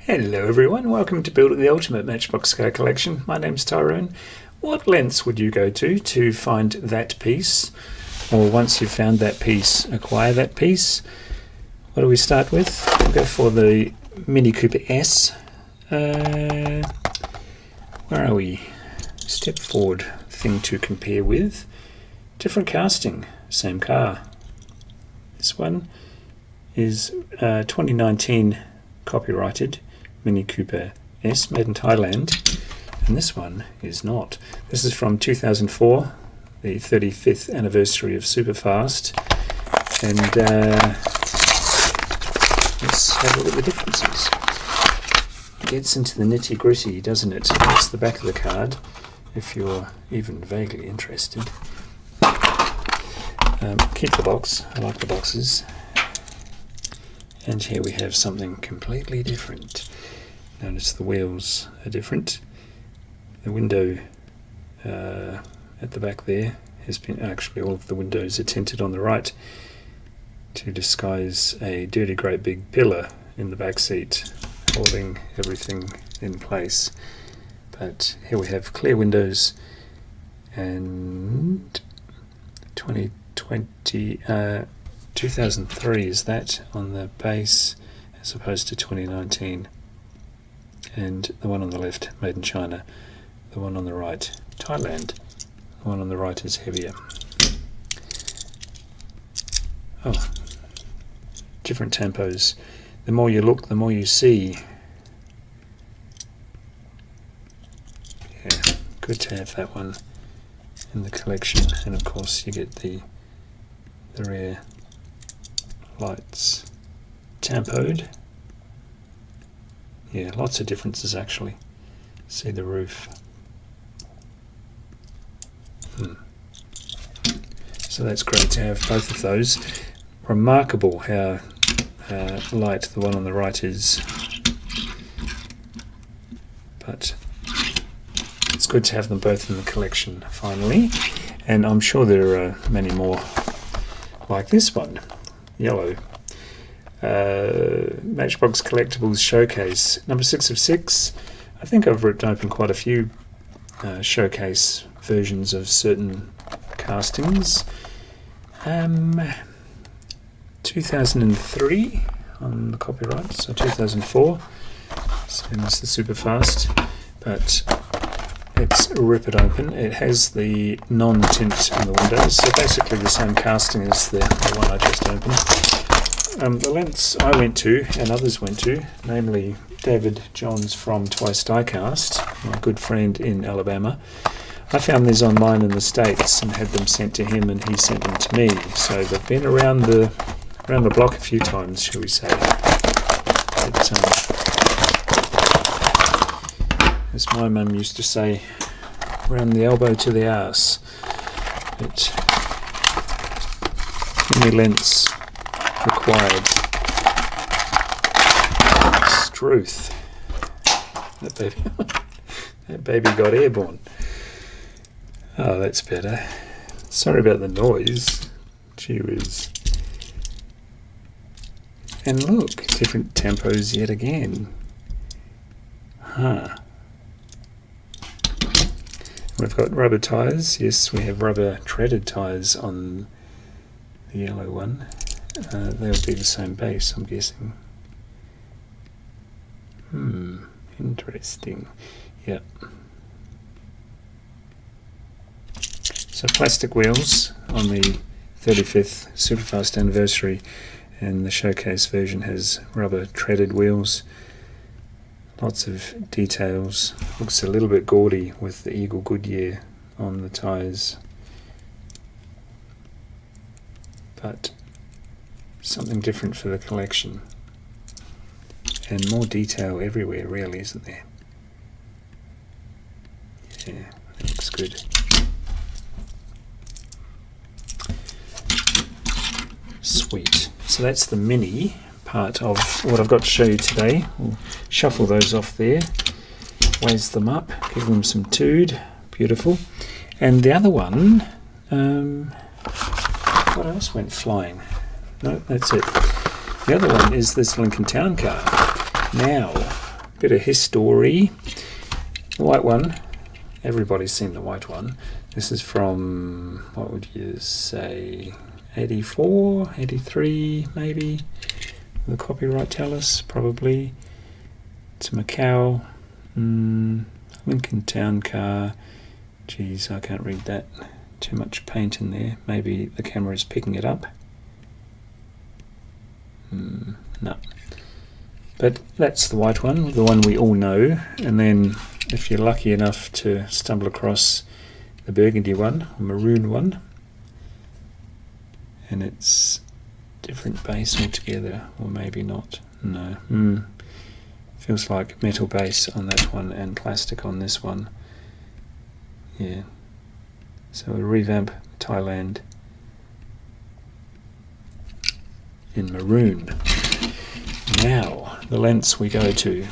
Hello everyone, welcome to Build the Ultimate Matchbox car collection. My name's Tyrone. What lengths would you go to find that piece? Or once you've found that piece, acquire that piece? What do we start with? We'll go for the Mini Cooper S. Where are we? Step forward thing to compare with. Different casting, same car. This one is 2019 copyrighted Mini Cooper S, made in Thailand, and this one is not. This is from 2004, the 35th anniversary of Superfast, and let's have a look at the differences. It gets into the nitty gritty, doesn't it? That's the back of the card, if you're even vaguely interested. Keep the box, I like the boxes. And here we have something completely different. Notice the wheels are different. The window at the back there has been, actually all of the windows are tinted on the right to disguise a dirty great big pillar in the back seat holding everything in place. But here we have clear windows and 2003 is that on the base as opposed to 2019, and the one on the left made in China, the one on the right Thailand, the one on the right is heavier. Oh, different tempos. The more you look, the more you see. Yeah, good to have that one in the collection, and of course you get the rear lights tempoed. Yeah, lots of differences actually. See the roof. So that's great to have both of those. Remarkable how light the one on the right is, but it's good to have them both in the collection finally, and I'm sure there are many more like this one, yellow. Matchbox Collectibles Showcase, number 6 of 6. I think I've ripped open quite a few showcase versions of certain castings. 2003 on the copyright, so 2004, same as the Superfast, but let's rip it open. It has the non-tint on the windows, so basically the same casting as the one I just opened. The lengths I went to, and others went to, namely David Johns from Twice Diecast, my good friend in Alabama. I found these online in the States and had them sent to him, and he sent them to me. So they've been around the block a few times, shall we say. But, as my mum used to say, round the elbow to the arse. But many lengths required. Struth. That baby got airborne. Oh, that's better. Sorry about the noise. Gee whiz. And look, different tempos yet again. We've got rubber tyres. Yes, we have rubber treaded tyres on the yellow one. They'll be the same base, I'm guessing. Interesting. Yep. So plastic wheels on the 35th Superfast anniversary, and the showcase version has rubber treaded wheels. Lots of details. Looks a little bit gaudy with the Eagle Goodyear on the tyres, but something different for the collection, and more detail everywhere really, isn't there? Yeah, that looks good. Sweet. So that's the mini part of what I've got to show you today. We'll shuffle those off there, raise them up, give them some tood. Beautiful. And the other one, what else went flying? No, that's it. The other one is this Lincoln Town car. Now, bit of history. The white one, everybody's seen the white one. This is from, what would you say, 84, 83 maybe? The copyright tell us, probably. It's a Macau, Lincoln Town car. Geez, I can't read that. Too much paint in there. Maybe the camera is picking it up. No. But that's the white one, the one we all know. And then if you're lucky enough to stumble across the burgundy one, or maroon one, and it's different base altogether, or maybe not. No. Feels like metal base on that one and plastic on this one. Yeah. So a revamp Thailand in maroon. Now, the lengths we go to.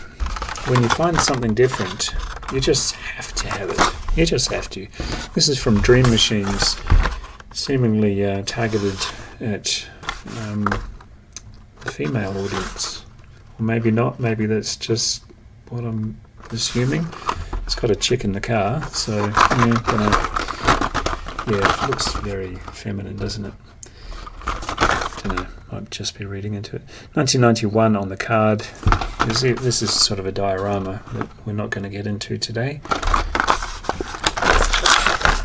When you find something different, you just have to have it. You just have to. This is from Dream Machines, seemingly targeted at the female audience. Or maybe not, maybe that's just what I'm assuming. It's got a chick in the car, so yeah, it looks very feminine, doesn't it? Don't know, might just be reading into it. 1991 on the card. This is sort of a diorama that we're not going to get into today. I'm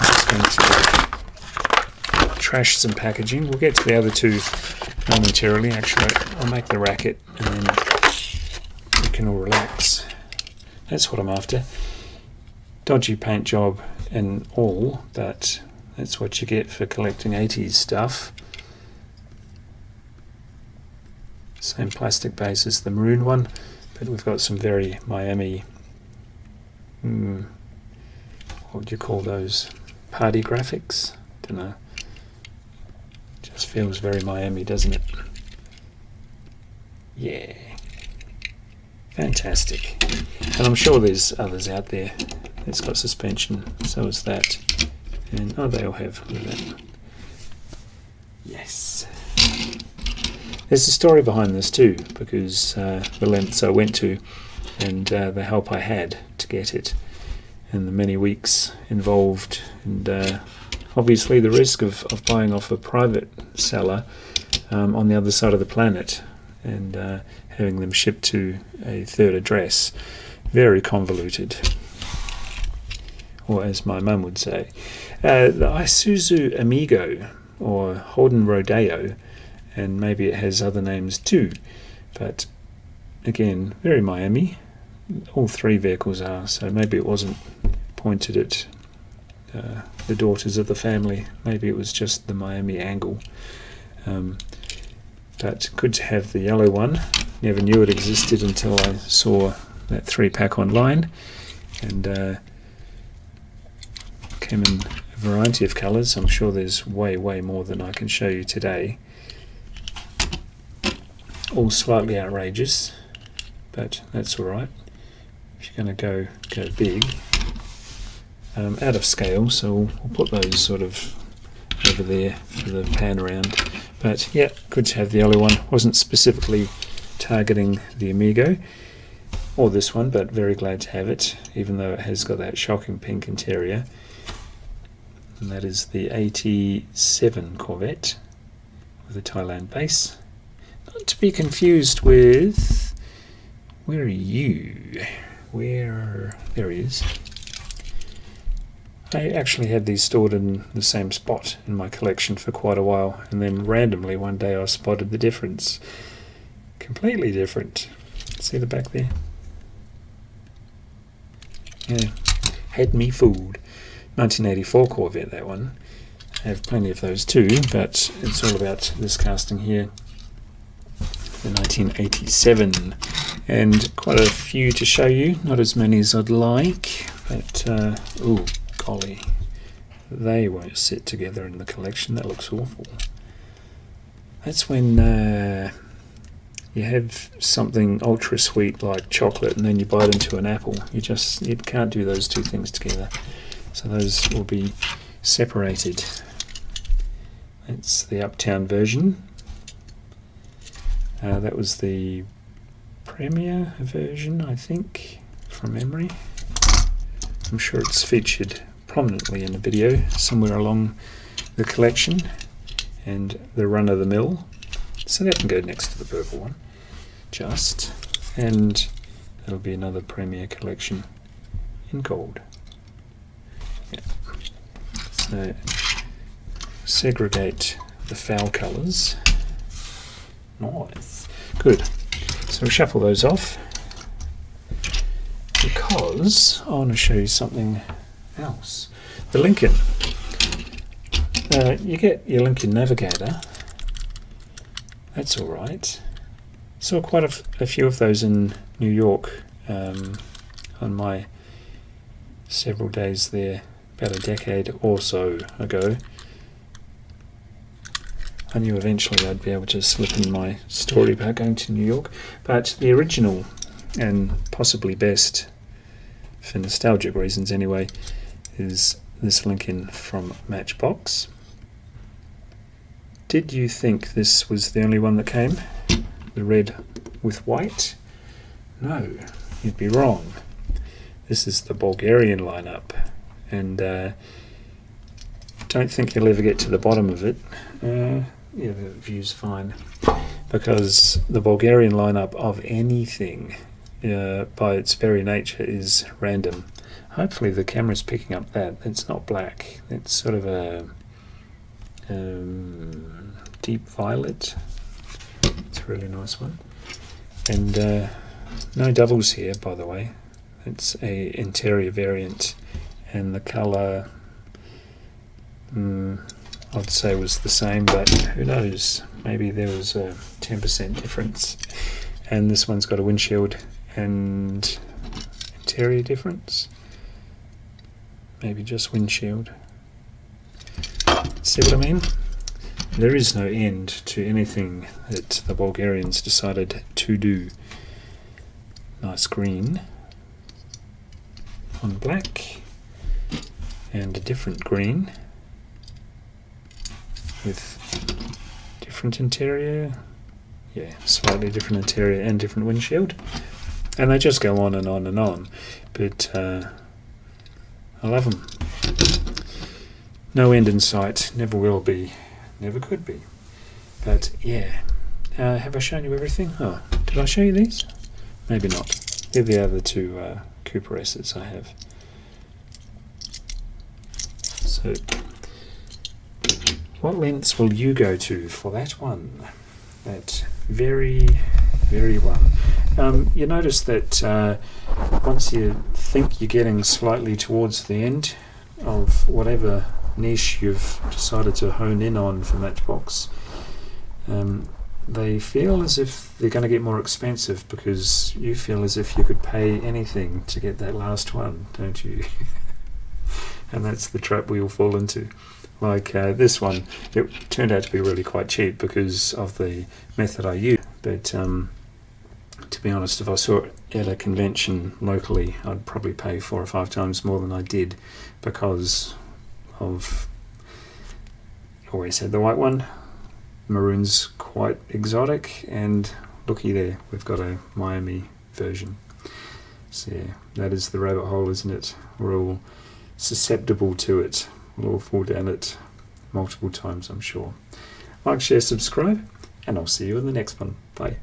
just going to trash some packaging. We'll get to the other two momentarily. Actually, I'll make the racket and then we can all relax. That's what I'm after. Dodgy paint job and all, but that's what you get for collecting 80s stuff. Same plastic base as the maroon one, but we've got some very Miami, what would you call those? Party graphics? Don't know. Just feels very Miami, doesn't it? Yeah. Fantastic. And I'm sure there's others out there. It's got suspension, so is that. And they all have that. Yes. There's a story behind this too, because the lengths I went to and the help I had to get it, and the many weeks involved, and obviously the risk of buying off a private seller on the other side of the planet and having them shipped to a third address. Very convoluted, or as my mum would say. The Isuzu Amigo, or Holden Rodeo, and maybe it has other names too, but again, very Miami. All three vehicles are, so maybe it wasn't pointed at the daughters of the family. Maybe it was just the Miami angle. But good to have the yellow one. Never knew it existed until I saw that 3-pack online, and came in a variety of colours. I'm sure there's way more than I can show you today. All slightly outrageous, but that's alright. If you're going to go big, out of scale, so we'll put those sort of over there for the pan around. But yeah, good to have the yellow one. Wasn't specifically targeting the Amigo or this one, but very glad to have it, even though it has got that shocking pink interior. And that is the 87 Corvette with a Thailand base. Not to be confused with, where are you? There he is. I actually had these stored in the same spot in my collection for quite a while, and then randomly one day I spotted the difference. Completely different. See the back there? Yeah, had me fooled. 1984 Corvette, that one. I have plenty of those too, but it's all about this casting here. The 1987, and quite a few to show you, not as many as I'd like, but ooh, golly, they won't sit together in the collection. That looks awful. That's when you have something ultra sweet like chocolate and then you bite into an apple. You can't do those two things together, so those will be separated. It's the Uptown version. That was the Premier version, I think, from memory. I'm sure it's featured prominently in a video somewhere along the collection, and the run-of-the-mill. So that can go next to the purple one, just, and that'll be another Premier collection in gold. Yeah. So segregate the foul colours. Nice. Good. So we'll shuffle those off because I want to show you something else. The Lincoln. You get your Lincoln Navigator. That's all right. Saw quite a few of those in New York on my several days there about a decade or so ago. I knew eventually I'd be able to slip in my story about going to New York, but the original, and possibly best for nostalgic reasons anyway, is this Lincoln from Matchbox. Did you think this was the only one that came? The red with white? No, you'd be wrong. This is the Bulgarian lineup, and don't think you'll ever get to the bottom of it. Yeah, the view's fine, because the Bulgarian lineup of anything, by its very nature, is random. Hopefully the camera's picking up that. It's not black. It's sort of a deep violet. It's a really nice one. And no doubles here, by the way. It's a interior variant, and the colour I'd say was the same, but who knows, maybe there was a 10% difference. And this one's got a windshield and interior difference, maybe just windshield. See what I mean? There is no end to anything that the Bulgarians decided to do. Nice green on black, and a different green with different interior, yeah, slightly different interior and different windshield, and they just go on and on and on, but I love them. No end in sight, never will be, never could be, but yeah. Have I shown you everything? Oh, did I show you these? Maybe not. They're the other two Cooper S's I have. So what lengths will you go to for that one? That very, very one. You notice that once you think you're getting slightly towards the end of whatever niche you've decided to hone in on for Matchbox, they feel as if they're going to get more expensive, because you feel as if you could pay anything to get that last one, don't you? And that's the trap we all fall into. Like this one, it turned out to be really quite cheap because of the method I used. But to be honest, if I saw it at a convention locally, I'd probably pay 4 or 5 times more than I did, because of, always had the white one. Maroon's quite exotic, and looky there, we've got a Miami version. So yeah, that is the rabbit hole, isn't it? We're all susceptible to it. We'll all fall down it multiple times, I'm sure. Like, share, subscribe, and I'll see you in the next one. Bye.